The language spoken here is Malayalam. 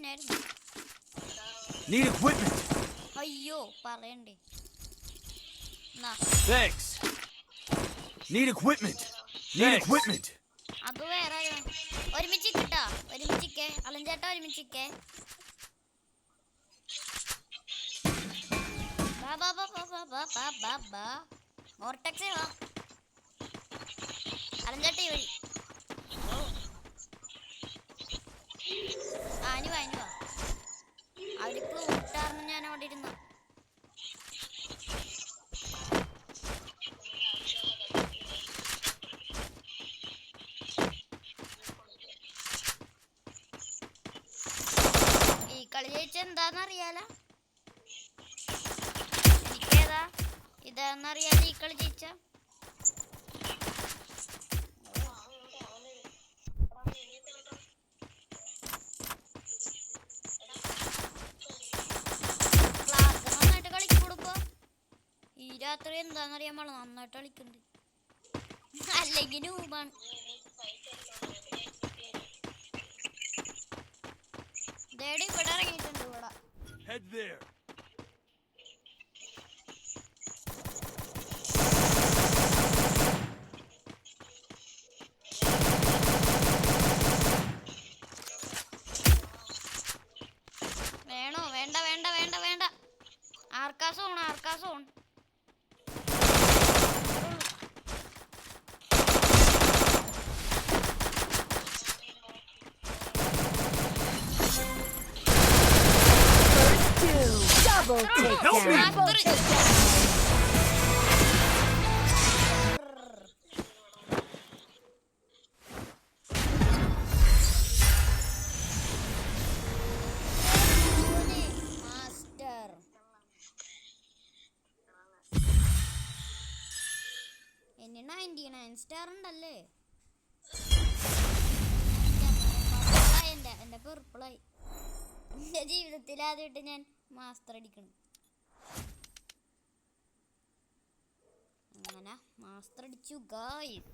സീനായിരുന്നു. Need equipment. അയ്യോ പറയണ്ടേ. Thanks. Need equipment. Need equipment. അത് വേറെ ഒരുമിച്ചിട്ടാ ഒരുമിച്ചിക്കേ അലഞ്ചേട്ടാ ഒരുമിച്ചിക്കേ. മോർടെക്സേ വാ അലഞ്ചേട്ട വഴി. ആനി വാ ആനി വാ. അവർക്ക് ഊട്ടാർന്ന് ഞാൻ അവിടെ ഇരുന്നു. ഈ കളി ജയിച്ച എന്താന്നറിയാലോ. എനിക്കേതാ ഇതാന്നറിയാലോ ഈ കളി ജയിച്ച. ഈ രാത്രി എന്താന്നറിയാൻ പാടില്ല, നന്നായിട്ട് കളിക്കുന്നുണ്ട്. അല്ലെങ്കിൽ നൂബാണ്. ഡേഡി ഇവിടെ ഇറങ്ങിയിട്ടുണ്ട്. ഇവിടെ വേണോ? വേണ്ട വേണ്ട വേണ്ട വേണ്ട. ആർക്കാസോൺ ആർക്കാസോൺ. Double takedown. മാസ്റ്റർ എന്നെ 99 സ്റ്റാർ ഉണ്ടല്ലേ. എന്റെ പെർപ്പിളായി. എന്റെ ജീവിതത്തിൽ ആദ്യമായിട്ട് ഞാൻ മാസ്റ്റർ അടിക്കണം. അങ്ങനെ മാസ്റ്റർ അടിച്ചു ഗായ്സ്.